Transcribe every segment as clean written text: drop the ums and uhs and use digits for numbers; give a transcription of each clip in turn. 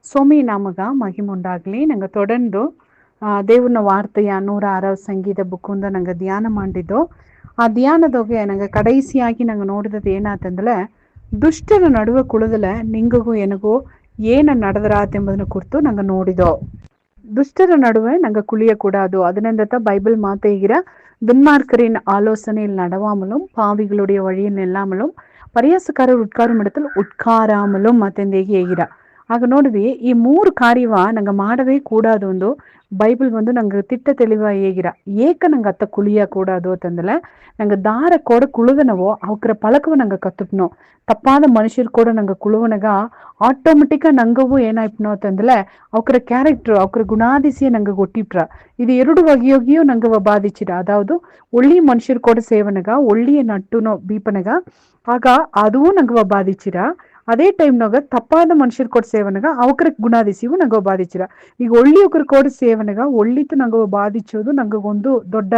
ಸೋಮಿ ನಮಗ ಮಹಿಮುಂಡಾಗ್ಲಿ. ನಂಗೆ தொடர்ந்து ದೇವ್ರನ ವಾರ್ತೆಯ 106 ಸಂಗೀತ ಬುಕ್ಕಿಂದ ನಂಗೆ ಧ್ಯಾನ ಮಾಡಿದ್ದು. ಆ ಧ್ಯಾನದೊಗೆ ನಂಗೆ ಕಡೈಸಿಯಾಗಿ ನಂಗೆ ನೋಡಿದದ್ದು ಏನಾತಂದ್ರೆ, ದುಷ್ಟರ ನಡುವೆ ಕುಳಿದಲೆ ನಿಂಗಗೂ ಎನಗೂ ಏನ ನಡೆದರಾತೆಂಬುದನ್ನು ಕುರಿತು ನಂಗೆ ನೋಡಿದೋ. ದುಷ್ಟರ ನಡುವೆ ನಂಗೆ குளியக்கூடாது. അതിനെന്തത്ത ബൈബിൾ മാത്തേകിற துன்மார்க்கரின் ஆலோசனையில் நடவாமலும் பாவிகளுடைய வழியில் நில்லாமலும் பரியாசக்காரர் உட்காரும் இடத்தில் ಉಟ್ಕಾರಾಮலும் ಮತ್ತೆಂದೇಗಿ ಹೇಗಿರ. ಆಗ ನೋಡಿದ್ವಿ ಈ 3 ಕಾರ್ಯವ ನಂಗೆ ಮಾಡವೇ ಕೂಡಾದು ಒಂದು ಬೈಬಲ್ ಬಂದು ನಂಗೆ ತಿಟ್ಟ தெளிவ ಹೇಗಿರ. ಏಕ ನಂಗೆ ಅತ್ತ ಕುಳಿಯ ಕೂಡಾದು ಅಂತಂದಲೆ ನಂಗೆ ದಾರ ಕೊಡ ಕುಳುದನವೋ ಅವಕ್ರ ಪಳಕವ ನಂಗೆ ಕತ್ತುಪ್ನೋ. ತಪ್ಪಾದ ಮನುಷ್ಯರು ಕೂಡ ನಂಗೆ ಕುಳುವನಗ ಆಟೋಮೆಟಿಕಾ ನಂಗವು ಏನಾಯ್ಪನೋ ಅಂತಂದಲೆ ಅವಕ್ರ ಕ್ಯಾರೆಕ್ಟರ್ ಅವಕ್ರ ಗುಣಾದಿಸಿಯ ನಂಗೆ ಗೊಟ್ಟಿಪ್ರ. ಇದು 2 ಬಗೆಯೋಗಿಯೂ ನಂಗೆ ಬಾಧಿಸಿರ. ಅದಾವುದು ಒಳ್ಳಿ ಮನುಷ್ಯರು ಕೂಡ ಸೇವನಗ ಒಳ್ಳಿಯ ನಟ್ಟುನೋ ಬೀಪನಗ ಆಗ ಅದೂ ನಂಗೆ ಬಾಧಿಸಿರ. ಅದೇ ಟೈಮ್ನಾಗ ತಪ್ಪಾದ ಮನುಷ್ಯರು ಕೊಡ ಸೇವನಗ ಅವಕ್ರ ಗುಣಾದಿಸಿವು ನಂಗೆ ಬಾಧಿಸಿರ. ಈಗ ಒಳ್ಳಿ ಒಕ್ರ ಕೊಡ ಸೇವನಗ ಒಳ್ಳಿತು ನಂಗೆ ಬಾಧಿಸೋದು ನಂಗೆ ಒಂದು ದೊಡ್ಡ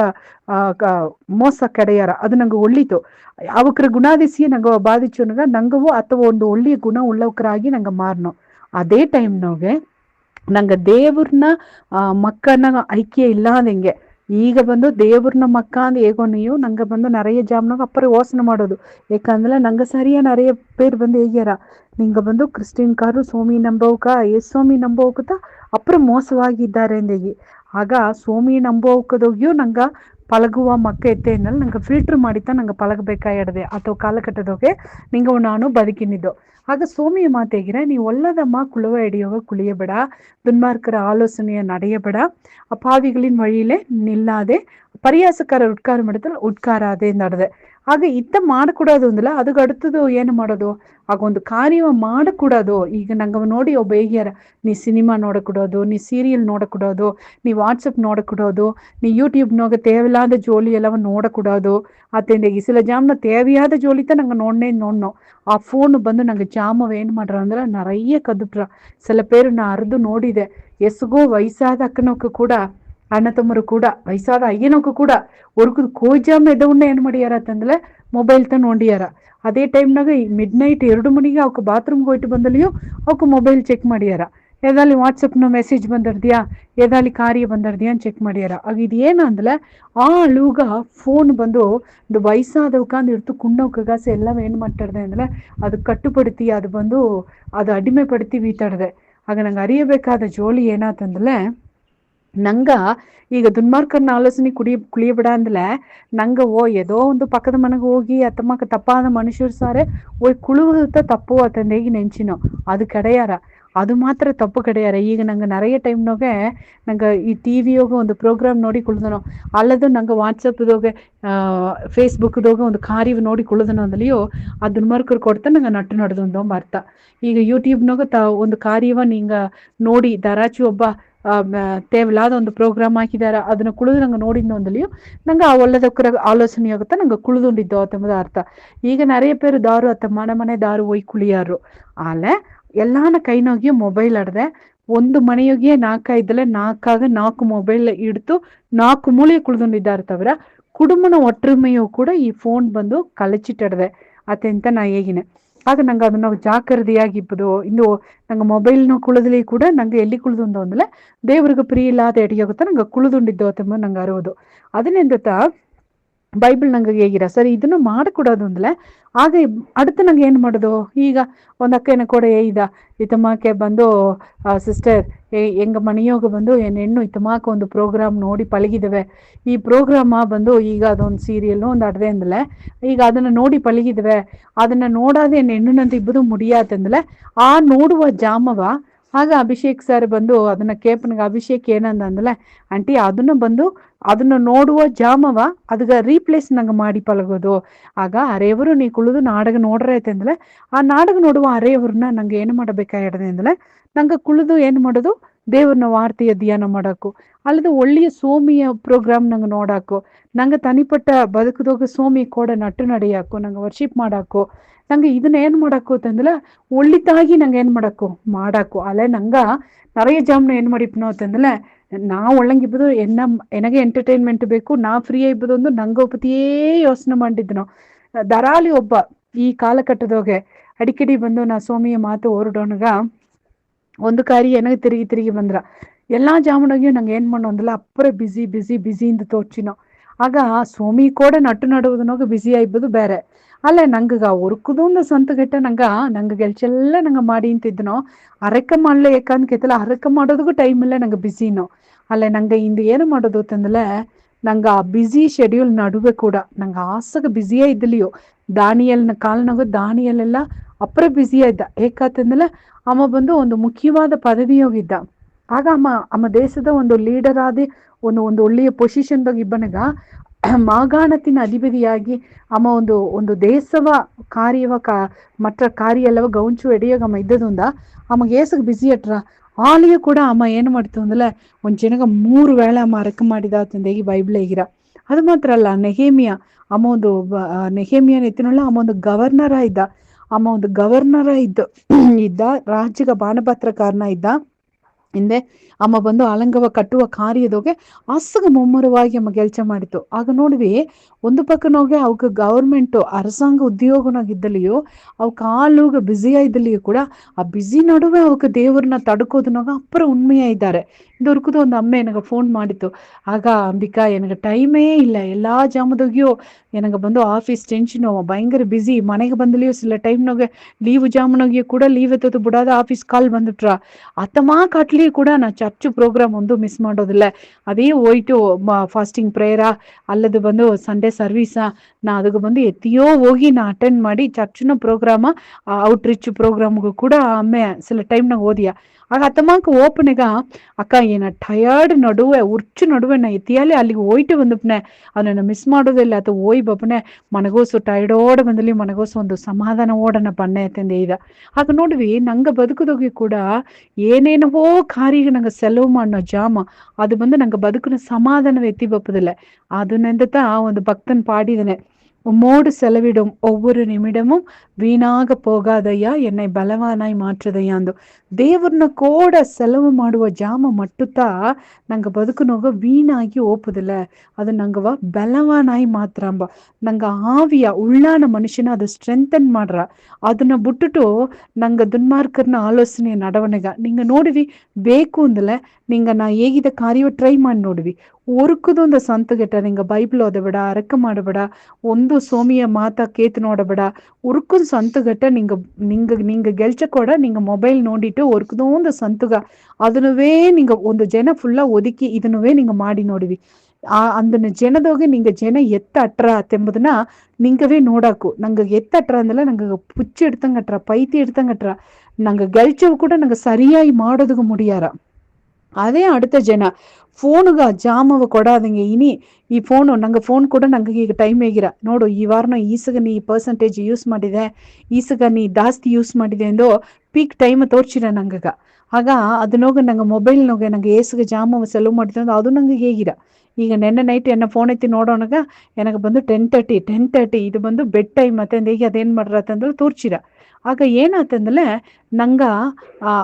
ಮೋಸ ಕೆಡೆಯಾರ. ಅದು ನಂಗೆ ಒಳ್ಳಿತು ಅವಕ್ರ ಗುಣಾದಿಸಿಯ ನಂಗೆ ಬಾಧಿಸೋನಗ ನಂಗವು ಅಥವಾ ಒಂದು ಒಳ್ಳೆಯ ಗುಣ ಉಳ್ಳವಕ್ರಾಗಿ ನಂಗೆ ಮಾರ್ನೋ. ಅದೇ ಟೈಮ್ನಾಗೆ ನಂಗೆ ದೇವ್ರನ್ನ ಮಕ್ಕನ ಐಕ್ಯ ಇல்லாದಂಗೆ ಈಗ ಬಂದು ದೇವ್ರನ್ನ ಮಕ್ಕ ಅಂದ್ ಹೇಗೋ ನೀವು ನಂಗೆ ಬಂದು நிறைய ಜಾಮ್ನಾಗ ಅಪ್ಪರ ಯೋಚನೆ ಮಾಡೋದು. ಯಾಕಂದ್ರೆ ನಂಗೆ ಸರಿಯಾ நிறைய பேர் ಬಂದು ಹೇಗ್ಯಾರ, ನಿಂಗೆ ಬಂದು ಕ್ರಿಶ್ಚಿಯನ್ಕಾರು ಸೋಮಿ ನಂಬೋಕ ಸೋಮಿ ನಂಬೋಕತ ಅಪ್ಪರ ಮೋಸವಾಗಿದ್ದಾರೆ ಎಂದೇಗಿ. ಆಗ ಸೋಮಿ ನಂಬೋಕದೋಗ್ಯೂ ನಂಗೆ ಪಳಗುವ ಮಕ್ಕ ಎತ್ತೆನಲ್ಲಿ ನಂಗೆ ಫಿಲ್ಟರ್ ಮಾಡಿತ್ತ ನಂಗೆ ಪಳಗಬೇಕಾಗಿಡದೆ ಅಥವಾ ಕಾಲಘಟ್ಟದೋಗೆ ನಿಂಗೆ ನಾನು ಬದುಕಿನಿದ್ದು. ಆಗ ಸೋಮಿಯ ಮಾತೆಗಿರ ನೀ ಒಲ್ಲದಮ್ಮ ಕುಳುವ ಎಡಿಯೋಗ ಕುಳಿಯಬೇಡ, துன்மார்க்கರ ஆலோசனைய நடையಬೇಡ, அப்பாவிகளின் வழியிலே நில்லாதே, பரியாசக்காரர் உட்காரும் இடத்தில் உட்காராதே ನಡೆದೆ. ಆಗ ಇತ್ತ ಮಾಡಕೂಡೋದು ಅಂದಲ್ಲ, ಅದಕ್ಕೆ அடுத்தது ಏನು ಮಾಡೋದು, ಆಗ ಒಂದು ಕಾರ್ಯವ ಮಾಡಕೂಡೋದು. ಈಗ ನಂಗೆ ನೋಡಿ ಒಬ್ಬ ಹೇಗ್ಯಾರ, ನೀ ಸಿನಿಮಾ ನೋಡಕೂಡೋದು, ನೀ ಸೀರಿಯಲ್ ನೋಡಕೂಡೋದು, ನೀ ವಾಟ್ಸಪ್ ನೋಡಕೂಡೋದು, ನೀ யூடியூப்னாக தேவையில்லாத ஜோலி எல்லாம் ನೋಡಕೂಡೋದು. ಅತ್ತೆಂದೇಗಿ சில ಜಾಮ್ನ தேவையாத ஜோலித்த நாங்கள் ನೋಡ್ನೋ. ಆ ಫೋನ್ ಬಂದು ನಂಗೆ ಜಾಮವ ಏನು ಮಾಡ್ರ ಅಂದ್ರೆ நிறைய ಕದುಪ್ರ. சில பேರು ನಾ ಅರ್ದು ನೋಡಿದೆ, ಎಸ್ಗೋ ವಯಸ್ಸಾದ ಅಕ್ಕನೋಕು ಕೂಡ ಅಣ್ಣ ತಮ್ಮರು ಕೂಡ ವಯಸ್ಸಾದ ಅಯ್ಯನೋಕು ಕೂಡ ಒರ್ಗು ಕೋಜಾಮ ಎದವನ್ನ ಏನು ಮಾಡಿಯಾರ ಅಂತಂದ್ರೆ ಮೊಬೈಲ್ ತ ನೋಡಿಯಾರ. ಅದೇ ಟೈಮ್ನಾಗ ಮಿಡ್ ನೈಟ್ 2 ಮಣಿಗೆ ಅವಕ್ಕೆ ಬಾತ್ರೂಮ್ಗೆ ಹೋಯ್ತು ಬಂದಲ್ಲಿಯೋ ಅವಕ್ಕೆ ಮೊಬೈಲ್ ಚೆಕ್ ಮಾಡಿಯಾರ. ಏದಾಲಿ ವಾಟ್ಸಪ್ನ ಮೆಸೇಜ್ ಬಂದಿರ್ದ್ಯಾ, ಏದಾಲಿ ಕಾರ್ಯ ಬಂದಿರ್ದ್ಯಾ ಅಂತ ಚೆಕ್ ಮಾಡ್ಯಾರ. ಆಗ ಇದು ಏನಂದ್ರೆ ಆ ಅಳುಗ ಫೋನ್ ಬಂದು ಒಂದು ವಯಸ್ಸಾದವಕ್ಕಂದು ಇರ್ತು ಕುಣ್ಣೋಕಾಸ ಎಲ್ಲ ಏನು ಮಾಡ್ತಾರ್ದೆ ಅಂದ್ರೆ ಅದು ಕಟ್ಟುಪಡ್ತಿ ಅದು ಬಂದು ಅದು ಅಡಿಮೆ ಪಡ್ತಿ ಬೀತಾಡ್ದೆ. ಆಗ ನಂಗೆ ಅರಿಯಬೇಕಾದ ಜೋಲಿ ಏನಾತಂದ್ರೆ ನಂಗ ಈಗ ದುನ್ಮಾರ್ಕರ್ನ ಆಲೋಚನೆ ಕುಳಿಯಬೇಡ ಅಂದಲೆ ನಂಗೆ ಏದೋ ಒಂದು ಪಕ್ಕದ ಮನೆಗೆ ಹೋಗಿ ಅತ್ತಮ್ಮಕ್ಕ ತಪ್ಪಾದ ಮನುಷ್ಯರು ಸಾರೆ ಕುಳುವುದ ತಪ್ಪು ಅತಂದೇಗಿ ನೆಂಚಿನೋ ಅದು ಕಡೆಯಾರ. ಅದು ಮಾತ್ರ ತಪ್ಪು ಕಡೆಯಾರ. ಈಗ ನಂಗೆ நிறைய ಟೈಮ್ನಾಗೆ ನಂಗೆ ಈ ಟಿವಿಯೋಗ ಒಂದು ಪ್ರೋಗ್ರಾಮ್ ನೋಡಿ ಕುಳ್ದನೋ, ಅಲ್ಲದು ನಂಗೆ ವಾಟ್ಸಪ್ದೋಗೆ ಫೇಸ್ಬುಕ್ದೋಗ ಒಂದು ಕಾರ್ಯ ನೋಡಿ ಕುಳ್ದನೋ ಅಂದಲಿಯೋ ಆ ದುನ್ಮಾರ್ಕರು ಕೊಡ್ತಾ ನಂಗೆ ನಟ್ಟು ನಡೆದೊಂದು ಅರ್ಥ. ಈಗ ಯೂಟ್ಯೂಬ್ನಾಗ ಒಂದು ಕಾರ್ಯವ ನಿಂಗೆ ನೋಡಿ ದಾರಾಚಿ ಒಬ್ಬ தேவையில்லாத ಒಂದು ಪ್ರೋಗ್ರಾಮ್ ಹಾಕಿದಾರ, ಅದನ್ನ ಕುಳಿದು ನಂಗೆ ನೋಡಿದ್ನೋ ಅಂದಲಿಯೋ ನಂಗೆ ಆ ಒಳ್ಳೆದಕ್ಕರ ಆಲೋಚನೆ ಆಗುತ್ತಾ ನಂಗೆ ಕುಳಿದುಂಡಿದ್ದೋ ಅಂತಂಬುದು ಅರ್ಥ. ಈಗ நிறைய பேர் ದಾರು ಅತ್ತ ಮನೆ ದಾರು ಹೋಯ್ ಕುಳಿಯಾರು. ಆಲೆ ಎಲ್ಲಾನ ಕೈನೋಗಿ ಮೊಬೈಲ್ ಆಡ್ದೆ ಒಂದು ಮನೆಯೋಗಿಯೇ 4 ಇದ್ದಲೆ 4 ಮೊಬೈಲ್ ಇಡ್ತು 4 ಮೂಲೆ ಕುಳಿದುಂಡಿದ್ದಾರೆ ತವರ ಕುಟುಂಬನ ಒಟ್ಟುಮೆಯೂ ಕೂಡ ಈ ಫೋನ್ ಬಂದು ಕಳಚಿಟ್ಟಡ್ದೆ ಅತ್ತೆಂತ ನಾ ಹೇಗಿನೆ. ಆಗ ನಂಗೆ ಅದನ್ನ ಜಾಗ್ರತೆಯಾಗಿಪ್ಪದು. ಇನ್ನು ನಂಗೆ ಮೊಬೈಲ್ನ ಕುಳಿದಲ್ಲಿ ಕೂಡ ನಂಗೆ ಎಲ್ಲಿ ಕುಳಿದುಂಡೋ ಅಂದಲೆ ದೇವ್ರಿಗೆ ಪ್ರಿಯ ಇಲ್ಲದ ಎಡಿಯಾಗುತ್ತಾ ನಂಗೆ ಕುಳಿದುಂಡಿದ್ದೋ ಅಂತಂಬ ನಂಗೆ ಅರುವುದು. ಅದನ್ನೆಂದತ್ತ ಬೈಬಲ್ ನಂಗೆ ಹೇಗಿರ ಸರಿ ಇದನ್ನ ಮಾಡಕೂಡೋದು ಅಂದಲೆ ಆಗ அடுத்து ನಂಗೆ ಏನು ಮಾಡೋದು. ಈಗ ಒಂದು ಅಕ್ಕ ಕೂಡ ಇತಮಾಕೆ ಬಂದು ಸಿಸ್ಟರ್ ಎಂಗ ಮನೆಯೋಗ ಬಂದು ಹೆಣ್ಣು ಇತಮಾಕ ಒಂದು ಪ್ರೋಗ್ರಾಮ್ ನೋಡಿ ಪಳಗಿದವೆ. ಈ ಪ್ರೋಗ್ರಾಮ ಬಂದು ಈಗ ಅದೊಂದು ಸೀರಿಯಲ್ ಒಂದು ಅಡ್ದೆ ಅಂದಲೆ ಈಗ ಅದನ್ನ ನೋಡಿ ಪಳಗಿದವೆ, ಅದನ್ನ ನೋಡಾದೆ ಹೆಣ್ಣುನಂತ ಇಬ್ಬದು ಮುಡಿಯಾತಂದಲೆ ಆ ನೋಡುವ ಜಾಮವ ಆಗ ಅಭಿಷೇಕ್ ಸರ್ ಬಂದು ಅದನ್ನ ಕೇಪನ್ಗೆ ಅಭಿಷೇಕ್ ಏನಂದ ಅಂದಲೆ ಆಂಟಿ ಅದನ್ನ ನೋಡುವ ಜಾಮವ ಅದಕ್ಕೆ ರೀಪ್ಲೇಸ್ ನಂಗೆ ಮಾಡಿ ಪಳಗೋದು. ಆಗ ಅರೆಯವರು ನೀ ಕುಳಿದು ನಾಟಕ ನೋಡ್ರೆ ಐತೆ ಅಂದ್ರೆ ಆ ನಾಟಕ ನೋಡುವ ಅರೆಯವ್ರನ್ನ ನಂಗೆ ಏನು ಮಾಡಬೇಕಾಗಿಡದೆ ಅಂದ್ರೆ ನಂಗೆ ಕುಳಿದು ಏನು ಮಾಡೋದು ದೇವ್ರನ್ನ ವಾರ್ತೆಯ ಧ್ಯಾನ ಮಾಡೋಕು, ಅಲ್ಲದೆ ಒಳ್ಳೆಯ ಸೋಮಿಯ ಪ್ರೋಗ್ರಾಮ್ ನಂಗೆ ನೋಡಾಕು, ನಂಗೆ ತನಿಪಟ್ಟ ಬದುಕದೋಗ ಸೋಮಿ ಕೂಡ ನಟ್ಟು ನಡೆಯಾಕು, ನಂಗೆ ವರ್ಷಿಪ್ ಮಾಡಾಕು, ನಂಗೆ ಇದನ್ನ ಏನು ಮಾಡಾಕು ಅಂತಂದ್ರೆ ಒಳ್ಳಿತಾಗಿ ನಂಗೆ ಏನು ಮಾಡಾಕು. ಅಲ್ಲೇ ನಂಗೆ நிறைய ಜಾಮ್ನ ಏನು ಮಾಡಿಪ್ನೋ ಅಂತಂದ್ರೆ ನಾ ಒಳ್ಳಂಗಿಬ್ಬದು ಎನಗೆ ಎಂಟರ್ಟೈನ್ಮೆಂಟ್ ಬೇಕು, ನಾ ಫ್ರೀ ಇಬ್ಬದು ಒಂದು ನಂಗೆ ಒಪ್ಪತಿಯೇ ಯೋಚನೆ ಮಾಡಿದ್ನೋ. ದರಾಲಿ ಒಬ್ಬ ಈ ಕಾಲಘಟ್ಟದೋಗೆ ಅಡಿಕಡಿ ಬಂದು ನಾ ಸೋಮಿಯ ಮಾತು ಹೊರಡೋಣಗ ಒಂದು ಕಾರಿ எனக்கு ತಿರುಗಿ ತಿರುಗಿ ಬಂದ್ರ ಎಲ್ಲಾ ಜಾಮೂನಾಗಿಯೂ ನಂಗೆ ಏನ್ ಮಾಡೋಂದಿಲ್ಲ ಅಪ್ಪರೇ ಬಿಸಿ ಬಿಸಿ ಬಿಸಿಯಿಂದ ತೋಚಿನೋ ಆಗ ಸೋಮಿ ಕೂಡ ನಟ್ಟು ನಡುವುದನೋಗ ಬಿಸಿ ಆಯ್ಬೋದು ಬೇರೆ ಅಲ್ಲೇ ನಂಗಗ ಉರುಕುದೊಂದು ಸಂತಗೆಟ್ಟ ನಂಗೆ ಗೆಲ್ಚೆಲ್ಲ ನಂಗೆ ಮಾಡಿ ಅಂತಿದ್ನೋ ಅರಕ ಮಾಡ್ಲೆ ಏಕಂದ್ ಕೆತ್ತಲ ಅರಕ ಮಾಡೋದಕ್ಕೂ ಟೈಮ್ ಇಲ್ಲ ನಂಗೆ ಬಿಸಿನೋ ಅಲ್ಲೇ ನಂಗೆ ಇಂದು ಏನು ಮಾಡೋದು ಅಂತಂದ್ರೆ ನಂಗೆ ಆ ಬಿಸಿ ಶೆಡ್ಯೂಲ್ ನಡುವೆ ಕೂಡ ನಂಗೆ ಆಸಗ ಬಿಸಿಯೇ ಇದ್ದಲಿಯೋ ದಾನಿಯಲ್ನ ಕಾಲ್ನಾಗ ದಾನಿಯಲ್ಲೆಲ್ಲ ಅಪ್ಪರ ಬಿಸಿಯ ಇದ್ದ ಏಕಾತಂದ್ರೆ ಅಮ್ಮ ಬಂದು ಒಂದು ಮುಖ್ಯವಾದ ಪದವಿಯೋಗಿದ್ದ ಆಗ ಅಮ್ಮ ದೇಶದ ಒಂದು ಲೀಡರ್ ಆದಿ ಒಂದು ಒಳ್ಳೆಯ ಪೊಸಿಷನ್ದಾಗ ಇಬ್ಬನಗ ಮಾಗಾಣತಿನ ಅಧಿಪತಿಯಾಗಿ ಅಮ್ಮ ಒಂದು ದೇಶವ ಕಾರ್ಯವ ಮற்ற ಕಾರ್ಯ ಎಲ್ಲವ ಗೌಂಚು ಎಡಿಯಾಗ ಅಮ್ಮ ಇದ್ದದುಂದ ಅಮಗೆ ಏಸಗ್ ಬಿಸಿ ಅಟ್ರ ಆಲಿಯ ಕೂಡ ಅಮ್ಮ ಏನು ಮಾಡ್ತು ಅಂದ್ರೆ ಒಂದ್ ಜನಗ 3 ವೇಳೆ ಅಮ್ಮ ಅರಕ ಮಾಡಿದ ತಂದೇಗಿ ಬೈಬಲ್ ಹೇಗಿರ ಅದು ಮಾತ್ರ ಅಲ್ಲ ನೆಹೇಮಿಯ ಅಮ್ಮ ಒಂದು ನೆಹೇಮಿಯನ್ ಎತ್ತಿನೊಳ್ಳ ಅಮ್ಮ ಒಂದು ಗವರ್ನರ ಇದ್ದ ಅಮ್ಮ ಒಂದು ಗವರ್ನರ ಇದ್ದ ರಾಜ್ಯಗ ಬಾಣಪತ್ರಕಾರನ ಇದ್ದ ಹಿಂದೆ ಅಮ್ಮ ಬಂದು ಆಲಂಗವ ಕಟ್ಟುವ ಕಾರ್ಯದೋಗೆ ಅಸಗ ಮುಮ್ಮರವಾಗಿ ಅಮ್ಮ ಕೆಲಸ ಮಾಡಿತು ಆಗ ನೋಡ್ವಿ ಒಂದು ಪಕ್ಕನೋಗೆ ಅವಕ್ಕೆ ಗವರ್ಮೆಂಟ್ ಅರಸಾಂಗ ಉದ್ಯೋಗನಾಗಿದ್ದಲಿಯೋ ಅವಕ್ಕೆ ಆಲೂಗ ಬಿಸಿಯ ಇದ್ದಲಿಯೂ ಕೂಡ ಆ ಬಿಸಿ ನಡುವೆ ಅವಕ್ಕೆ ದೇವ್ರನ್ನ ತಡ್ಕೋದನಾಗ ಅಪ್ಪರ ಉண்மையா ಇದ್ದಾರೆ ಇದೊರ್ಕುದು ಒಂದು ಅಮ್ಮ ನನಗೆ ಫೋನ್ ಮಾಡಿತ್ತು ಆಗ ಅಂಬಿಕಾ எனக்கு ಟೈಮೇ ಇಲ್ಲ ಎಲ್ಲಾ ಜಾಮದಾಗಿಯೋ எனக்கு ಬಂದು ಆಫೀಸ್ ಟೆನ್ಷನು ಭಯಂಕರ ಬಿಸಿ ಮನೆಗೆ ಬಂದಲಿಯೋ ಸಿಲ್ಲ ಟೈಮ್ನಾಗೆ ಲೀವ್ ಜಾಮನಾಗಿಯೂ ಕೂಡ ಲೀವ್ ಎತ್ತದು ಬಿಡಾದ ಆಫೀಸ್ ಕಾಲ್ ಬಂದುಟ್ರ ಅತ್ತಮಾ ಕಾಟ್ಲಿ ಕೂಡ ನಾ ಚರ್ಚ್ ಪ್ರೋಗ್ರಾಮ್ ಒಂದು ಮಿಸ್ ಮಾಡೋದಿಲ್ಲ அதே போயிட்டு ஃபாஸ்டிங் ப்ரேயரா அல்லது வந்து சண்டே சர்வீஸா நான் அதுக்கு வந்து எத்தையோ ಹೋಗಿ நான் ಅಟೆಂಡ್ ಮಾಡಿ ಚರ್ಚ್ನ ಪ್ರೋಗ್ರಾಮ ಔಟ್ರೀಚ್ ಪ್ರೋಗ್ರಾಮ್ಗೂ ಕೂಡ ಅಮ್ಮೆ ಸಿಲ ಟೈಮ್ ನಾಗ ಓದಿಯಾ ಆಗ ಅತ್ತಮಾಕ ಓಪನಿಗ ಅಕ್ಕ ಏನ ಟಯರ್ಡ್ ನಡುವೆ ಉರ್ಚು ನಡುವೆ ನಾ ಎತ್ತಿಯಾಲೆ ಅಲ್ಲಿಗೆ ಹೋಯ್ತು ಬಂದುಪ್ನೆ ಅದನ್ನ ಮಿಸ್ ಮಾಡೋದಿಲ್ಲ ಅಥವಾ ಹೋಯ್ ಬಪ್ಪನೆ ಮನಗೋಸು ಟಯರ್ಡೋಡ ಬಂದಲ್ಲಿ ಮನಗೋಸು ಒಂದು ಸಮಾಧಾನ ಓಡನ ಪಣ್ಣೆ ಅಂತಂದೆ ಇದ ಆಗ ನೋಡ್ವಿ ನಂಗೆ ಬದುಕುದೋಗಿ ಕೂಡ ಏನೇನವೋ ಕಾರ್ಯ ನಂಗೆ ಸೆಲವು ಮಾಡೋ ಜಾಮ ಅದು ಬಂದು ನಂಗೆ ಬದುಕಿನ ಸಮಾಧಾನವೇ ಎತ್ತಿ ಬಪ್ಪದಿಲ್ಲ ಅದನ್ನೆಂದತಾ ಒಂದು ಭಕ್ತನ್ பாடிதனே உம்மோடு செலவிடும் ஒவ்வொரு நிமிடமும் வீணாக போகாதையா என்னை ಬಲವಾನಾಯಿ ಮಾತ್ರದಯ್ಯ ಅಂದು ದೇವ್ರನ್ನ ಕೂಡ ಸೆಲವು ಮಾಡುವ ಜಾಮ ಮಟ್ಟುತ್ತಾ ನಂಗೆ ಬದುಕುನೋಗ ವೀಣಾಗಿ ಓಪುದಿಲ್ಲ ಅದು ನಂಗವ ಬಲವಾನಾಯಿ ಮಾತ್ರ ಅಂಬ ನಂಗೆ ಆವಿಯ ಉಳ್ಳಾನ ಮನುಷ್ಯನ ಅದು ಸ್ಟ್ರೆಂಥನ್ ಮಾಡ್ರ ಅದನ್ನ ಬಿಟ್ಟುಟು ನಂಗೆ ದುನ್ಮಾರ್ಕರ್ನ ಆಲೋಚನೆ ನಡವನೆಗ ನಿಂಗೆ ನೋಡಿವಿ ಬೇಕು ಅಂದಲೆ ನಿಂಗೆ ನಾ ಹೇಗಿದ ಕಾರ್ಯ ಟ್ರೈ ಮಾಡಿ ನೋಡಿವಿ ಒರುಕುದೊಂದು ಸಂತಗೆಟ್ಟ ನಿಂಗೆ ಬೈಬಲ್ ಓದಬೇಡ ಅರಕ ಮಾಡಬೇಡ ಒಂದು ಸೋಮಿಯ ಮಾತ ಕೇತು ನೋಡಬೇಡ ಉರುಕುದು ಸಂತುಗಟ್ಟ நீங்க கெல்ச்ச கூட நீங்க மொபைல் நோண்டிட்டு ஒருக்குதோந்த சந்துக ಅದನ್ನುವೇ நீங்க ಒಂದು ಜನ ಫುಲ್ಲ ಒದಕಿ ಇದನ್ನುವೇ நீங்க ಮಾಡಿ ನೋಡಿವಿ ಅಂದನ್ನ ಜನದೋಗಿ ನಿಂಗೆ ಜನ ಎತ್ತ ಅಟ್ರ ಎಂಬುದನ್ನ ನಿಂಗವೇ ನೋಡಾಕು ನಂಗೆ ಎತ್ತ ಅಟ್ರ ಅಂದಲ್ಲ ನಂಗೆ ಪುಚ್ಚಿ ಎಡ್ತಂಗಟ್ರ ಪೈತಿ ಎಡ್ತಂಗಟ್ರ ನಂಗೆ ಗೆಲ್ಚವು ಕೂಡ ನಂಗೆ ಸರಿಯಾಗಿ ಮಾಡೋದಕ್ಕೆ ಮುಡಿಯಾರ ಅದೇ அடுத்த ಜನ ಫೋನುಗ ಜಾಮವ ಕೊಡಾದಂಗೆ ಇನಿ ಈ ಫೋನು ನಂಗೆ ಫೋನ್ ಕೂಡ ನಂಗೆ ಈಗ ಟೈಮ್ ಹೇಗಿರ ನೋಡು ಈ ವಾರನ ಈಸಗ ನೀ ಪರ್ಸೆಂಟೇಜ್ ಯೂಸ್ ಮಾಡಿದೆ ಈಸಗ ನೀ ಜಾಸ್ತಿ ಯೂಸ್ ಮಾಡಿದೆ ಎಂದು ಪೀಕ್ ಟೈಮ್ ತೋರ್ಸಿರ ನಂಗಗ ಆಗ ಅದನ್ನೋಗ ನಂಗೆ ಮೊಬೈಲ್ನೋಗ ನಂಗೆ ಏಸಗ ಜಾಮವ ಸೆಲವು ಮಾಡಿದೆ ಅಂದ್ರೆ ಅದು ನಂಗೆ ಹೇಗಿರ ಈಗ ನೆನ್ನೆ ನೈಟ್ ಎನ್ನ ಫೋನ್ ಎತ್ತಿ ನೋಡೋಣಗ ನನಗೆ ಬಂದು 10:30 ಇದು ಬಂದು ಬೆಡ್ ಟೈಮ್ ಮತ್ತೆ ಹೇಗೆ ಅದೇನ್ ಮಾಡ್ರತ್ತಂದ್ರೆ ತೋರ್ಸಿರ ಆಗ ಏನಾತಂದ್ರೆ ನಂಗ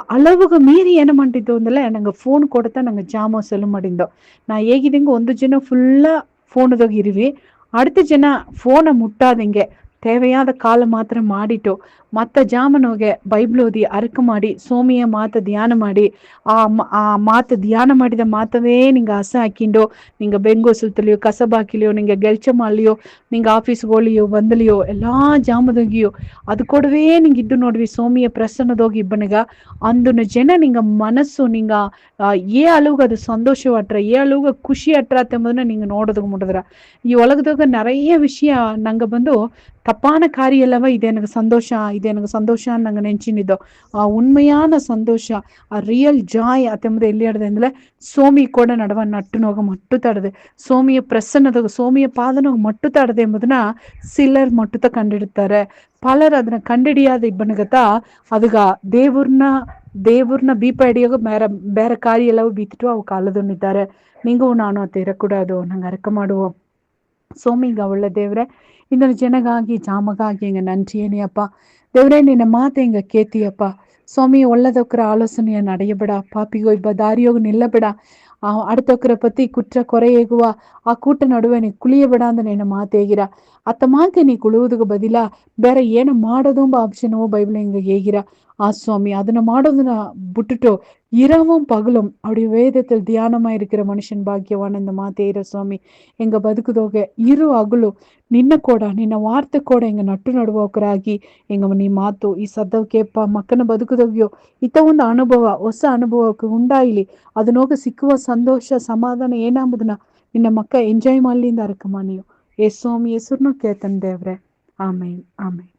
அளவுಗ ಮೀರಿ ಏನು ಮಾಡಿದ್ದು ಅಂದ್ರೆ ನಂಗೆ ಫೋನ್ ಕೊಡ್ತಾ ನಂಗೆ ಜಾಮ ಸೆಲು ಮಾಡಿದ್ದು ನಾ ಹೇಗಿದಂಗೆ ಒಂದು ಜನ ಫುಲ್ಲ ಫೋನದಾಗ ಇರುವಿ அடுத்த ಜನ ಫೋನ ಮುಟ್ಟಾದಂಗೆ தேவையாத ಕಾಲ ಮಾತ್ರ ಮಾಡಿಟ್ಟು ಮತ್ತ ಜಾಮನೋಗೆ ಬೈಬಲ್ ಓದಿ ಅರ್ಕ ಮಾಡಿ ಸೋಮಿಯ ಮಾತ ಧ್ಯಾನ ಮಾಡಿ ಆ ಮಾತು ಧ್ಯಾನ ಮಾಡಿದ ಮಾತವೇ ನಿಂಗೆ ಹಸ ಹಾಕಿಂಡು ನಿಂಗೆ ಬೆಂಗೋಸುತ್ತಲಿಯೋ ಕಸಬಾಕಿಲಿಯೋ ನಿಂಗೆ ಗೆಲ್ಚ ಮಾಡ್ಲಿಯೋ ನಿಂಗೆ ಆಫೀಸ್ಗೋಳಿಯೋ ಬಂದಲಿಯೋ ಎಲ್ಲಾ ಜಾಮದೋಗಿಯೋ ಅದು ಕೊಡವೇ ನಿಂಗೆ ಇದ್ದು ನೋಡ್ವಿ ಸೋಮಿಯ ಪ್ರಸನ್ನದೋಗಿ ಇಬ್ಬನಿಗ ಅಂದನ ಜನ ನಿಂಗೆ ಮನಸ್ಸು ನಿಂಗ ಏ ಅಳುಗ ಅದು ಸಂತೋಷ ಅಟ್ರ ಏ ಅಳುಗ ಖುಷಿ ಅಟ್ರ ಎಂಬುದನ್ನ நீங்க ನೋಡೋದಕ್ಕೆ ಮುಡಿದ್ರ ಈ ಒಳಗದಾಗ நிறைய ವಿಷಯ ನಂಗೆ ಬಂದು தப்பான காரியம் அல்லவா இது எனக்கு சந்தோஷம் நாங்க நினைச்சினிದ್ದೋ உண்மையான சந்தோஷம் ரியல் ಜಾಯ್ ಅತೆಂಬುದು ಎಲ್ಲಿ ಆಡದೆ ಅಂದ್ರೆ ಸೋಮಿ ಕೂಡ ನಡವ ನಟ್ಟುನೋಗ ಮಟ್ಟು ತಡದೆ ಸೋಮಿಯ ಪ್ರಸನ್ನದಾಗ ಸೋಮಿಯ ಪಾದನೋಗ ಮಟ್ಟು ತಡದೆ ಎಂಬುದನ್ನ ಸಿಲ್ಲರ್ ಮಟ್ಟುತ್ತ ಕಂಡಿಡ್ತಾರೆ ಪಲರ್ ಅದನ್ನ ಕಂಡಿಡಿಯಾದ ಇಬ್ಬನಗತ ಅದಗ ದೇವ್ರನ್ನ ಬೀಪ ಹಿಡಿಯೋಗ ಬೇರೆ ಕಾರ್ಯ ಎಲ್ಲವೂ ಬೀತಿಟ್ಟು ಅವು ಕಾಲದನ್ನಿದ್ದಾರೆ ನಿಂಗೂ ನಾನು ಅತ್ತ ಇರಕೂಡದು ನಂಗೆ ಅರಕ ಮಾಡುವ ಸೋಮಿಗ ಒಳ್ಳೆ ದೇವ್ರೆ இந்த ಜನಗಾಗಿ ಜಾಮಗಾಗಿ ಹಿಂಗ நன்றியேனியப்பா ದೇವ್ರೇ ನಿನ್ನ ಮಾತು ಹಿಂಗ ಕೇತಿಯಪ್ಪ ಸ್ವಾಮಿ ಒಳ್ಳದಕ್ರ ಆಲೋಚನೆಯ ನಡೆಯಬೇಡ ಪಾಪಿಗೋ ಇಬ್ಬ ದಾರಿಯೋಗ ನಿಲ್ಲಬೇಡ அடுத்தவரை பத்தி குற்ற குறையேகுவ ಆ ಕೂಟ ನಡುವೆ ನೀ ಕುಳಿಯಬೇಡ ಅಂತ ನಿನ್ನ ಮಾತೇಗಿರ ಅತ್ತ ಮಾತೆ ನೀ ಕುಳುವುದಕ್ಕೆ ಬದಿಲ ಬೇರೆ ಏನು ಮಾಡೋದುಂಬ ಆಪ್ಷನೋ ಬೈಬಲ್ ಹಿಂಗ ಹೇಗಿರ ಸ್ವಾமி ಅದನ್ನ ಮಾಡೋದನ್ನ ಬಿட்டுட்டு இரவும் பகலும் அப்படி வேதத்தில் தியானமா இருக்கிற மனுஷன் பாக்கியவான் இந்த மாத்தேயிர சுவாமி எங்க ಬದುಕುದೋಗೆ ಇರು ಹಗಲು ನಿನ್ನ ಕೂಡ ನಿನ್ನ ವಾರ್ತೆ ಕೂಡ ಎಂಗ ನಟ್ಟು ನಡುವಕರಾಗಿ ಎಂಗ ನೀ ಮಾತು ಈ ಸದ್ದವಕ್ಕೆಪ್ಪ ಮಕ್ಕನ ಬದುಕುದೋಗ್ಯೋ ಇತ್ತ ಒಂದು ಅನುಭವ ಹೊಸ ಅನುಭವಕ್ಕೆ ಉಂಡಾಯಿಲಿ ಅದನ್ನೋಗ ಸಿಕ್ಕುವ ಸಂತೋಷ ಸಮಾಧಾನ ಏನಾಂಬುದನ್ನ ನಿನ್ನ ಮಕ್ಕ ಎಂಜಾಯ್ ಮಾಡ್ಲಿಂದ ಅರಕಮ್ಮ ನೀವು ಸ್ವಾಮಿ ಹೆಸರನ್ನು ಕೇಳ್ತಾನೆ ದೇವ್ರೆ ಆಮೇನ್ ಆಮೇನ್.